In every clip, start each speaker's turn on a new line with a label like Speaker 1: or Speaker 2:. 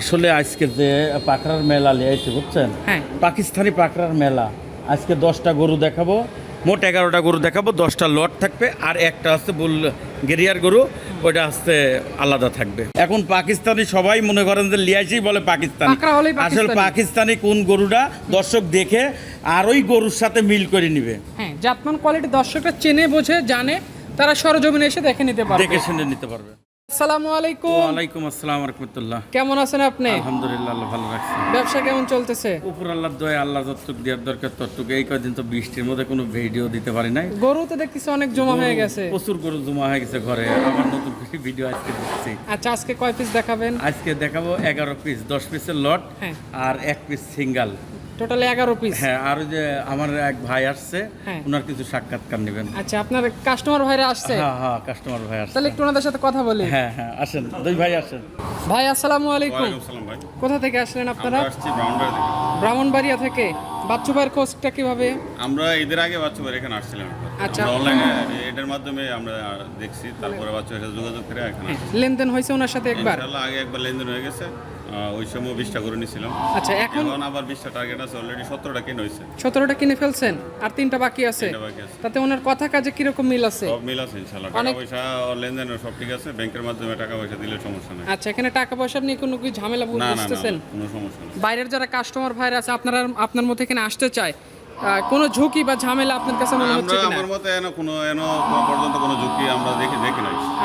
Speaker 1: আসলে আজকে যে পাকড়ার মেলা লিয়েছে বুঝছেন,
Speaker 2: হ্যাঁ।
Speaker 1: পাকিস্তানি পাকড়ার মেলা। আজকে 10টা গরু দেখাবো, মোট 11টা গরু দেখাবো, 10টা লট থাকবে আর একটা হচ্ছে বুল গেরিয়ার গরু, ওইটা হচ্ছে আলাদা থাকবে। এখন পাকিস্তানি সবাই মনে করেন যে লিয়াইছেই বলে পাকিস্তানি,
Speaker 2: পাকড়া হলেই
Speaker 1: আসলে
Speaker 2: পাকিস্তানি।
Speaker 1: পাকিস্তানি কোন গরুটা দর্শক দেখে আর ওই গরুর সাথে মিল করে নিবে,
Speaker 2: হ্যাঁ, জাতমান কোয়ালিটি দর্শকরা চেনে বোঝে জানে, তারা সরজমিনে এসে দেখে নিতে পারবে।
Speaker 1: দেখে শুনে নিতে পারবে।
Speaker 2: আসসালামু আলাইকুম।
Speaker 1: ওয়ালাইকুম আসসালাম রাহমাতুল্লাহ।
Speaker 2: কেমন আছেন আপনি?
Speaker 1: আলহামদুলিল্লাহ, আল্লাহ ভালো রাখছে।
Speaker 2: ব্যবসা কেমন চলতেছে?
Speaker 1: উপর আল্লাহর দয়া, আল্লাহ যতটুক দেওয়ার দরকার ততটুক। এই কদিন তো বৃষ্টির মধ্যে কোনো ভিডিও দিতে পারি নাই।
Speaker 2: গরু তো দেখতেছি অনেক জমা হয়ে গেছে।
Speaker 1: প্রচুর গরু জমা হয়ে গেছে ঘরে। আবার নতুন করে ভিডিও আজকে দিচ্ছি।
Speaker 2: আচ্ছা, আজকে কয় পিস দেখাবেন?
Speaker 1: আজকে দেখাবো 11 পিস, 10 পিসের লট
Speaker 2: হ্যাঁ।
Speaker 1: আর 1 পিস সিঙ্গাল।
Speaker 2: Total 11 piece.
Speaker 1: হ্যাঁ, আর ওই যে আমার এক ভাই আসছে,
Speaker 2: হ্যাঁ।
Speaker 1: ওনার কিছু সাক্ষাৎকার নেবেন।
Speaker 2: আচ্ছা, আপনার কাস্টমার ভাইরা আসছে?
Speaker 1: হ্যাঁ হ্যাঁ, কাস্টমার ভাই আসছে।
Speaker 2: তাহলে একটু ওনাদের সাথে কথা বলি।
Speaker 1: হ্যাঁ হ্যাঁ, আসেন দুই ভাই আসেন।
Speaker 2: ভাই আসসালামু আলাইকুম।
Speaker 3: ওয়ালাইকুম আসসালাম ভাই।
Speaker 2: কোথা থেকে আসলেন আপনারা?
Speaker 3: আমরা আসছি ব্রাউনবাড়ি থেকে।
Speaker 2: ব্রাহ্মণবাড়িয়া থেকে। বাচ্চু ভাইয়ের খোঁজটা কিভাবে?
Speaker 3: আমরা ঈদের আগে বাচ্চাবাড়ি এখানে আসছিলাম একবার।
Speaker 2: আচ্ছা।
Speaker 3: আমরা অনলাইনে এটার মাধ্যমে আমরা দেখছি, তারপরে বাচ্চার সাথে যোগাযোগ করে এখানে আসছি।
Speaker 2: লেনদেন হয়েছে ওনার সাথে একবার?
Speaker 3: ইনশাআল্লাহ আগে একবার লেনদেন হয়ে গেছে। ওই সময় 20টা করে নিয়েছিলাম।
Speaker 2: আচ্ছা, এখন
Speaker 3: এখন আবার 20টা টার্গেট আছে, অলরেডি 17টা কিনে হয়েছে।
Speaker 2: 17টা কিনে ফেলছেন আর 3টা বাকি আছে।
Speaker 3: এটা বাকি আছে।
Speaker 2: তাতে ওনার কথা কাজে কিরকম মিল আছে?
Speaker 3: সব মিল আছে ইনশাআল্লাহ। টাকা
Speaker 2: অনেক-
Speaker 3: পয়সা লেনদেন সব ঠিক আছে, ব্যাংকের মাধ্যমে টাকা পয়সা দিলে সমস্যা নাই।
Speaker 2: আচ্ছা, এখানে টাকা পয়সা নিয়ে কোনো কি ঝামেলা
Speaker 3: না না না,
Speaker 2: বুঝতেছেন?
Speaker 3: কোনো সমস্যা নেই।
Speaker 2: বাইরের যারা কাস্টমার ভাইরা আছে আপনার মধ্যে এখানে আসতে চায়, কোনো ঝুঁকি বা ঝামেলা আপনার কাছে মনে হচ্ছে
Speaker 3: আমরা
Speaker 2: কিনা?
Speaker 3: আমার মতে এন পর্যন্ত কোনো ঝুঁকি আমরা দেখি নাই।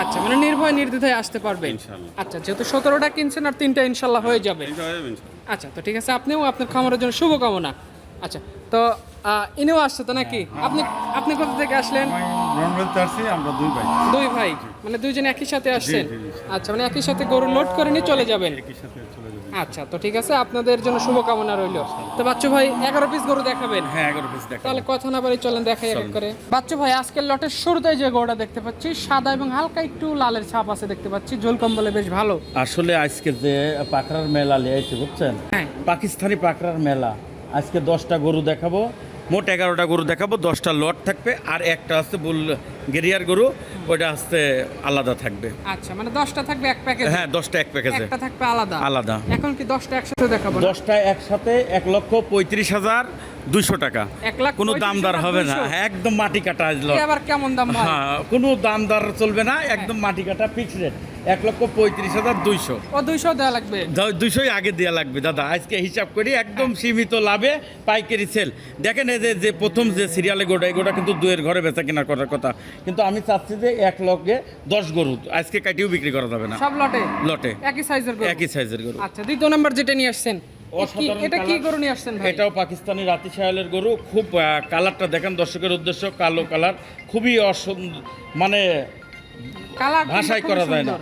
Speaker 2: আচ্ছা, মানে নির্ভয় নির্দ্বিধায় আসতে পারবেন।
Speaker 3: ইনশাআল্লাহ।
Speaker 2: আচ্ছা, যেহেতু 17টা কিনছেন আর 3টা ইনশাল্লাহ হয়ে যাবে।
Speaker 3: এইটা হয়ে যাবে ইনশাআল্লাহ।
Speaker 2: আচ্ছা, তো ঠিক আছে, আপনিও আপনার খামারের জন্য শুভকামনা। আচ্ছা, তো ইনিও আসছে তো নাকি? আপনি আপনি কোথা থেকে আসলেন?
Speaker 1: আমরা দুই ভাই।
Speaker 2: দুই ভাই, মানে দুইজন একই সাথে আসছেন?
Speaker 1: জি, জি।
Speaker 2: আচ্ছা, মানে একই সাথে গরু লোড করে নিয়ে চলে যাবেন।
Speaker 1: একই সাথে চলে যাবেন।
Speaker 2: আচ্ছা, তো ঠিক আছে, আপনাদের জন্য শুভকামনা রইল। তো বাচ্চু ভাই 11 পিস গরু দেখাবেন?
Speaker 1: হ্যাঁ, 11 পিস দেখাবো।
Speaker 2: তাহলে কথা না বাড়ি চলেন দেখাই এক এক করে। বাচ্চু ভাই, আজকের লটের শুরুতেই যে গরুটা দেখতে পাচ্ছি, সাদা এবং হালকা একটু লালের ছাপ আছে দেখতে পাচ্ছি, ঝোল কম্বলে বেশ ভালো।
Speaker 1: আসলে আজকে যে পাকড়ার মেলা লিয়েছে বুঝছেন,
Speaker 2: হ্যাঁ।
Speaker 1: পাকিস্তানি পাকড়ার মেলা। আজকে 10টা গরু দেখাবো, মোট 11টা গরু দেখাবো, 10টা লট থাকবে আর একটা হচ্ছে বুল গেরিয়ার গরু, ওইটা হচ্ছে আলাদা থাকবে।
Speaker 2: আচ্ছা, মানে 10টা থাকবে এক প্যাকেজ?
Speaker 1: হ্যাঁ, 10টা এক প্যাকেজে,
Speaker 2: একটা থাকবে আলাদা
Speaker 1: আলাদা।
Speaker 2: এখন কি 10টা একসাথে দেখাবো?
Speaker 1: 10টা একসাথে 1,35,200 টাকা।
Speaker 2: 1,35,200
Speaker 1: কোনো দামদার হবে না, হ্যাঁ, একদম মাটি কাটা আসলো।
Speaker 2: এ আবার কেমন দাম ভাই?
Speaker 1: হ্যাঁ, কোনো দামদার চলবে না, একদম মাটি কাটা ফিক্স রেট 1,35,200।
Speaker 2: ও 200 দেওয়া লাগবে?
Speaker 1: 200ই আগে দেওয়া লাগবে দাদা। আজকে হিসাব করি একদম সীমিত লাভে পাইকারি সেল। দেখেন এই যে প্রথম যে সিরিয়ালে গোটা, এগোটা কিন্তু দুয়ের ঘরে বেচা কেনা করার কথা, কিন্তু আমি চাচ্ছি যে 1 লগে 10 গরু আজকে কাটিও বিক্রি করা যাবে না।
Speaker 2: সব লটে
Speaker 1: লটে
Speaker 2: একই সাইজের গরু?
Speaker 1: একই সাইজের গরু।
Speaker 2: আচ্ছা, দ্বিতীয় নাম্বার যেটা নিয়ে আসছেন,
Speaker 1: অসাধারণ
Speaker 2: এটা কি
Speaker 1: কালার।
Speaker 2: গরু নিয়ে আসছেন ভাই?
Speaker 1: এটাও পাকিস্তানি রাতি শায়ালের গরু। খুব কালারটা দেখেন দর্শকের উদ্দেশ্য, কালো কালার, খুবই মানে
Speaker 2: কালার
Speaker 1: ভাষায় করা যায় না।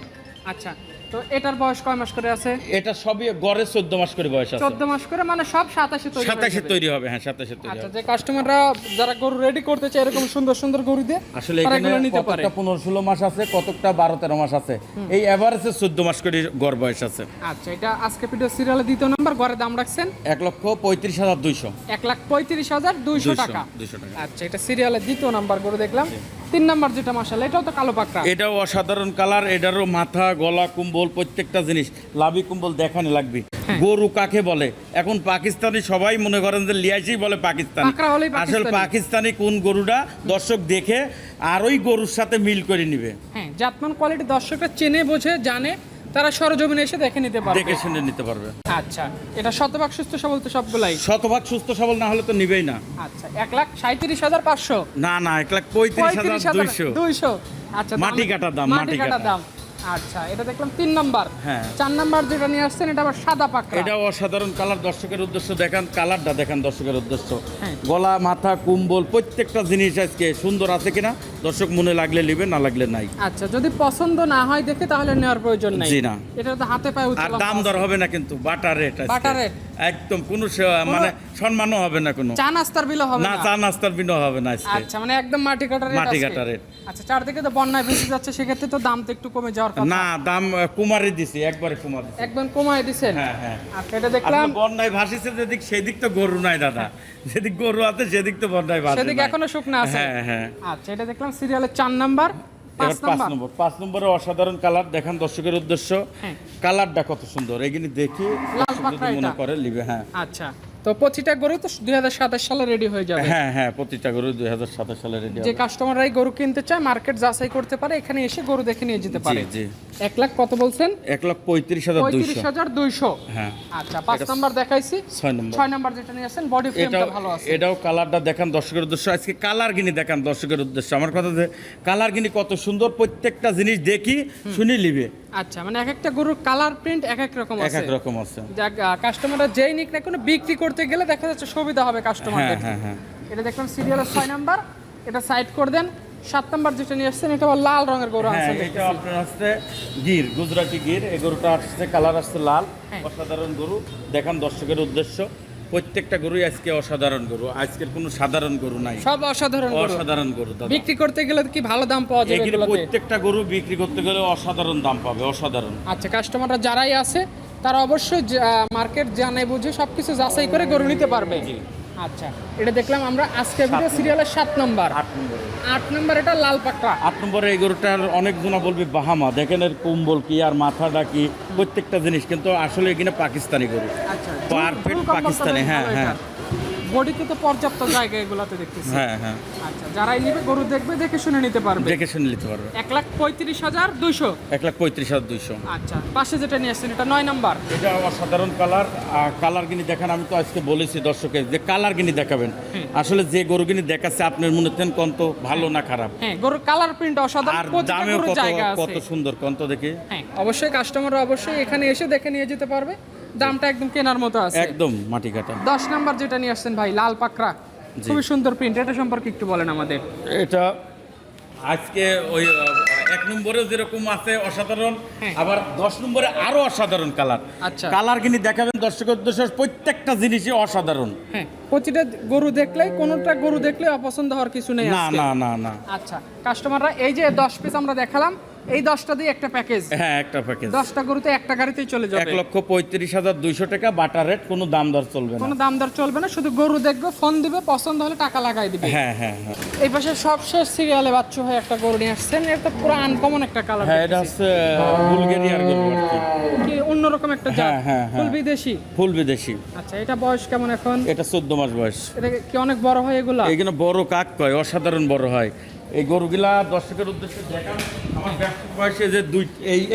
Speaker 2: আচ্ছা, তো এটার বয়স কয় মাস করে আছে?
Speaker 1: এটা সবই গড়ে 14 মাস করে বয়স আছে।
Speaker 2: 14 মাস করে, মানে সব 27 তৈরি হয়ে
Speaker 1: 27
Speaker 2: যাবে।
Speaker 1: তৈরি হবে, হ্যাঁ 27 তৈরি
Speaker 2: আচ্ছা,
Speaker 1: হবে।
Speaker 2: যে কাস্টমাররা যারা গরু রেডি করতে চায় এরকম সুন্দর সুন্দর গরু দিয়ে,
Speaker 1: আসলে
Speaker 2: তারা
Speaker 1: এখানে
Speaker 2: এগুলো নিতে পারে।
Speaker 1: কতটা 15-16 মাস আছে, কতটা 12-13 মাস আছে, এই এভারেজে 14 মাস করে গড় বয়স আছে।
Speaker 2: আচ্ছা, এটা আজকে ভিডিও সিরিয়ালে দ্বিতীয় নাম্বার, ঘরে দাম রাখছেন
Speaker 1: 1,35,200।
Speaker 2: 1,35,200 টাকা।
Speaker 1: 200 টাকা।
Speaker 2: আচ্ছা, এটা সিরিয়ালের দ্বিতীয় নাম্বার গরু দেখলাম। 3 নাম্বার যেটা মাশাআল্লাহ, এটাও তো কালো পাকড়া।
Speaker 1: এটাও অসাধারণ কালার। এটারও মাথা, গলা, কুম্বল, প্রত্যেকটা জিনিস লাভি কুম্বল দেখানি লাগবে। গরু কাকে বলে? এখন পাকিস্তানি সবাই মনে করেন যে লিয়াইছেই বলে পাকিস্তানি,
Speaker 2: পাকড়া হলেই
Speaker 1: আসলে
Speaker 2: পাকিস্তানি।
Speaker 1: পাকিস্তানি কোন গরুটা দর্শক দেখে আর ওই গরুর সাথে মিল করে নিবে,
Speaker 2: হ্যাঁ, জাতমান কোয়ালিটি দর্শকরা চেনে বোঝে জানে, তারা সরজমিনে এসে দেখে নিতে পারবে।
Speaker 1: দেখে শুনে নিতে পারবে।
Speaker 2: আচ্ছা, এটা শতভাগ সুস্থ সবল তো সবগুলাই?
Speaker 1: শতভাগ সুস্থ সবল না হলে তো নিবেই না।
Speaker 2: আচ্ছা, 1,37,500?
Speaker 1: না না, 1,35,200।
Speaker 2: 200। আচ্ছা,
Speaker 1: মাটি কাটা দাম,
Speaker 2: মাটি কাটা দাম। আচ্ছা, এটা দেখলাম 3 নাম্বার।
Speaker 1: হ্যাঁ।
Speaker 2: 4 নাম্বার যেটা নিয়ে আসছেন, এটা আবার সাদা পাকড়া।
Speaker 1: এটাও অসাধারণ কালার। দর্শকের উদ্দেশ্য দেখান, কালারটা দেখান দর্শকের উদ্দেশ্য।
Speaker 2: হ্যাঁ।
Speaker 1: গলা, মাথা, কুম্বল, প্রত্যেকটা জিনিস আজকে সুন্দর আছে কিনা দর্শক মনে লাগলে নিবে, না লাগলে নাই।
Speaker 2: আচ্ছা, যদি পছন্দ না হয় দেখে তাহলে নেওয়ার প্রয়োজন নাই।
Speaker 1: জি না।
Speaker 2: এটা তো হাতে পায়ে
Speaker 1: আর
Speaker 2: উঠলাম।
Speaker 1: দাম দর হবে না কিন্তু, বাটার রেট আজকে।
Speaker 2: Butter rate?
Speaker 1: একদম কোনো মানে সম্মানও হবে না কোনো।
Speaker 2: চা নাস্তার বিলও হবে
Speaker 1: না,
Speaker 2: না?
Speaker 1: চা নাস্তার বিনো হবে না আজকে।
Speaker 2: আচ্ছা, মানে একদম মাটি কাটা রেট?
Speaker 1: মাটি কাটা রেট।
Speaker 2: আচ্ছা, চারদিকে তো বন্যায় ভেসে যাচ্ছে, সেক্ষেত্রে তো দাম তো একটু কমে যাওয়ার কথা।
Speaker 1: না, দাম কুমারে দিছি, একবারে কুমার দিছি।
Speaker 2: একদম কমায় দিছেন?
Speaker 1: হ্যাঁ হ্যাঁ।
Speaker 2: আচ্ছা, এটা দেখলাম
Speaker 1: আসলে বন্যায় ভাসিছে যেদিক, সেদিক তো গরু নাই দাদা। যেদিক গরু আছে সেদিক তো বন্যায় ভাসে
Speaker 2: সেদিকে
Speaker 1: নাই।
Speaker 2: এখনো শুকনা আছে।
Speaker 1: হ্যাঁ হ্যাঁ।
Speaker 2: আচ্ছা, এটা দেখলাম সিরিয়ালের 4 নাম্বার। পাঁচ
Speaker 1: এবার 5
Speaker 2: নাম্বার।
Speaker 1: নম্বর 5 নম্বরে অসাধারণ কালার দেখান দর্শকের উদ্দেশ্য।
Speaker 2: হ্যাঁ।
Speaker 1: কালারটা কত সুন্দর, এগুলি দেখি
Speaker 2: লাল
Speaker 1: দর্শক
Speaker 2: পাকড়া
Speaker 1: যদি মনে
Speaker 2: এটা।
Speaker 1: করে নিবে। হ্যাঁ
Speaker 2: আচ্ছা, তো প্রতিটা গরু তো 2027 সালে রেডি হয়ে যাবে।
Speaker 1: হ্যাঁ হ্যাঁ, প্রতিটা গরু 2027 সালে রেডি
Speaker 2: যে
Speaker 1: হবে।
Speaker 2: কাস্টমাররাই গরু কিনতে চায় মার্কেট যাচাই করতে পারে, এখানে এসে গরু দেখে নিয়ে যেতে পারে।
Speaker 1: জি জি।
Speaker 2: 1 লাখ কত বলছেন?
Speaker 1: 1,35,200।
Speaker 2: 35,200।
Speaker 1: হ্যাঁ।
Speaker 2: আচ্ছা, 5 নাম্বার দেখাইছি।
Speaker 1: 6 নম্বর
Speaker 2: 6 নাম্বার যেটা নিয়ে আসেন বডি ফ্রেমটা
Speaker 1: এটাও
Speaker 2: ভালো আছে।
Speaker 1: এটাও কালারটা দেখান দর্শকের উদ্দেশ্য। আজকে কালার গিনি দেখান দর্শকের উদ্দেশ্য। আমার কথা যে কালার গিনি কত সুন্দর, প্রত্যেকটা জিনিস দেখি শুনি লিবে।
Speaker 2: আচ্ছা, মানে এক একটা গরুর কালার প্রিন্ট এক এক রকম
Speaker 1: এক
Speaker 2: আছে।
Speaker 1: এক রকম আছে।
Speaker 2: যাক, কাস্টমাররা যেই নিক না কোনো বিক্রি করতে গেলে দেখা যাচ্ছে সুবিধা হবে
Speaker 1: হ্যাঁ
Speaker 2: কাস্টমারদের।
Speaker 1: হ্যাঁ হ্যাঁ।
Speaker 2: এটা দেখলাম সিরিয়ালের 6 নাম্বার, এটা সাইড করে দেন। 7 নাম্বার যেটা নিয়ে আসছেন এটা আবার লাল রঙের গরু
Speaker 1: হ্যাঁ,
Speaker 2: আছে।
Speaker 1: এটা আপনার আসছে গির, গুজরাটি গির। এই গরুটা আসছে কালার আসছে লাল।
Speaker 2: হ্যাঁ।
Speaker 1: অসাধারণ গরু দেখান দর্শকের উদ্দেশ্য। প্রত্যেকটা গরুই আজকে অসাধারণ গরু, আজকের কোনো সাধারণ গরু নাই,
Speaker 2: সব অসাধারণ গরু।
Speaker 1: অসাধারণ গরু দাদা।
Speaker 2: বিক্রি করতে গেলে কি ভালো দাম পাওয়া যাবে
Speaker 1: এগুলি
Speaker 2: এগুলোতে?
Speaker 1: প্রত্যেকটা গরু বিক্রি করতে গেলে অসাধারণ দাম পাবে, অসাধারণ।
Speaker 2: আচ্ছা, কাস্টমাররা যারাই আছে তারা অবশ্যই মার্কেট জানে বুঝে সবকিছু যাচাই করে গরু নিতে পারবে।
Speaker 1: জি।
Speaker 2: আচ্ছা, এটা দেখলাম আমরা আজকে ভিডিও সিরিয়ালের 7 নাম্বার।
Speaker 1: 8 নম্বরে
Speaker 2: 8 নাম্বার এটা লাল পাকড়া।
Speaker 1: 8 নম্বরে এই গরুটার অনেকজনা বলবে বাহামা, দেখেন এর কুম্বল কি আর মাথাটা কি, প্রত্যেকটা জিনিস কিন্তু আসলে এখানে পাকিস্তানি গরু।
Speaker 2: আচ্ছা,
Speaker 1: পারফেক্ট পাকিস্তানি। হ্যাঁ হ্যাঁ
Speaker 2: বডিতে তো পর্যাপ্ত জায়গা এগুলাতে দেখতেছি।
Speaker 1: হ্যাঁ হ্যাঁ,
Speaker 2: আচ্ছা, যারাই নিবে গরু দেখবে দেখে শুনে নিতে পারবে।
Speaker 1: দেখে শুনে নিতে পারবে।
Speaker 2: 1,35,200।
Speaker 1: 1,35,200।
Speaker 2: আচ্ছা, পাশে যেটা নিয়ে আসছেন এটা 9 নাম্বার।
Speaker 1: এটা অসাধারণ কালার। কালার গিনি দেখান, আমি তো আজকে বলেছি দর্শকের যে কালার গিনি দেখাবেন। আসলে যে গরু গিনি দেখাচ্ছে আপনার মনে হচ্ছেন কত ভালো না খারাপ,
Speaker 2: হ্যাঁ, গরুর কালার প্রিন্ট অসাধারণ,
Speaker 1: আর
Speaker 2: প্রতিটা
Speaker 1: দামেও
Speaker 2: গরুর
Speaker 1: কত
Speaker 2: জায়গা
Speaker 1: কত
Speaker 2: আছে।
Speaker 1: সুন্দর কত দেখি।
Speaker 2: হ্যাঁ, অবশ্যই কাস্টমাররা অবশ্যই এখানে এসে দেখে নিয়ে যেতে পারবে। দামটা একদম কেনার মতো আছে।
Speaker 1: একদম মাটি কাটা।
Speaker 2: 10 নাম্বার যেটা নিয়ে আসছেন ভাই লাল পাকড়া,
Speaker 1: জি।
Speaker 2: খুবই সুন্দর প্রিন্ট। এটা সম্পর্কে একটু বলেন আমাদের।
Speaker 1: এটা আজকে ওই 1 নম্বরে যেরকম আছে অসাধারণ,
Speaker 2: হ্যাঁ।
Speaker 1: আবার 10 নম্বরে আরো অসাধারণ কালার।
Speaker 2: আচ্ছা।
Speaker 1: কালার গিনি দেখাবেন দর্শকের উদ্দেশ্যে, প্রত্যেকটা জিনিসই অসাধারণ।
Speaker 2: হ্যাঁ, প্রতিটা গরু দেখলে কোনোটা গরু দেখলে অপছন্দ হওয়ার কিছু নেই
Speaker 1: না
Speaker 2: আজকে।
Speaker 1: না না না।
Speaker 2: আচ্ছা, কাস্টমাররা এই যে 10 পিস আমরা দেখালাম, এই 10টা দিয়ে একটা প্যাকেজ।
Speaker 1: হ্যাঁ, একটা প্যাকেজ
Speaker 2: 10টা গরুতে একটা গাড়িতেই চলে যাবে।
Speaker 1: 1,35,200 টাকা বাটার রেট, কোনো দাম দর চলবে না।
Speaker 2: কোনো দাম দর চলবে না, শুধু গরু দেখবে, ফোন দিবে, পছন্দ হলে টাকা লাগাই দিবে।
Speaker 1: হ্যাঁ হ্যাঁ হ্যাঁ
Speaker 2: এই পাশে সবশেষ সিরিয়ালে বাচ্চু হয়ে একটা গরু নিয়ে আসছেন। এটা পুরো আনকমন একটা কালার।
Speaker 1: হ্যাঁ, এটা হচ্ছে বুলগেরিয়ার গরু আর কি।
Speaker 2: কি অন্যরকম একটা জাত,
Speaker 1: হ্যাঁ, হ্যাঁ, হ্যাঁ।
Speaker 2: ফুল বিদেশি।
Speaker 1: ফুল বিদেশি।
Speaker 2: আচ্ছা, এটা বয়স কেমন এখন?
Speaker 1: এটা 14 মাস বয়স।
Speaker 2: এটা কি অনেক বড় হয় এগুলা?
Speaker 1: এইখানে বড় কাক কয়, অসাধারণ বড় হয় এই গরুগুলা। দর্শকের উদ্দেশ্যে দেখান, আমার ব্যবসা বয়সে যে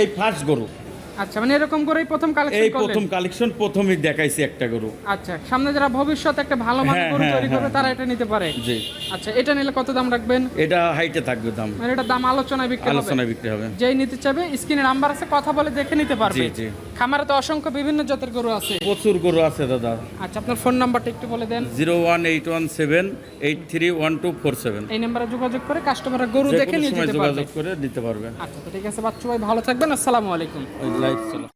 Speaker 1: এই ফার্স্ট গরু,
Speaker 2: আচ্ছা, মানে এরকম করেই প্রথম
Speaker 1: এই
Speaker 2: কালেকশন
Speaker 1: প্রথম
Speaker 2: করলেন?
Speaker 1: কালেকশন, প্রথমই দেখাইছি একটা গরু।
Speaker 2: আচ্ছা, সামনে যারা ভবিষ্যতে একটা ভালো মানের
Speaker 1: হ্যাঁ,
Speaker 2: গরু
Speaker 1: হ্যাঁ,
Speaker 2: তৈরি করবে
Speaker 1: হ্যাঁ।
Speaker 2: তারা এটা নিতে পারে।
Speaker 1: জি।
Speaker 2: আচ্ছা, এটা নিলে কত দাম রাখবেন?
Speaker 1: এটা হাইটে থাকবে দাম,
Speaker 2: মানে এটা দাম আলোচনায় বিক্রি হবে?
Speaker 1: আলোচনায় বিক্রি হবে।
Speaker 2: যেই নিতে চাইবে স্ক্রিনে নাম্বার আছে, কথা বলে দেখে নিতে পারবে।
Speaker 1: জি, জি।
Speaker 2: খামারে তো অসংখ্য বিভিন্ন জাতের গরু আছে।
Speaker 1: প্রচুর গরু আছে দাদা।
Speaker 2: আচ্ছা, আপনার ফোন নাম্বারটা একটু বলে দেন।
Speaker 1: 01817831247।
Speaker 2: এই নাম্বারে যোগাযোগ করে কাস্টমাররা গরু
Speaker 1: যে
Speaker 2: দেখে
Speaker 1: কোনো
Speaker 2: নিয়ে
Speaker 1: সময়
Speaker 2: যেতে পারবে।
Speaker 1: যোগাযোগ করে নিতে পারবে।
Speaker 2: আচ্ছা, তো ঠিক আছে বাচ্চু ভাই, ভালো থাকবেন। আসসালামু আলাইকুম।
Speaker 1: ওই লাইট চলো।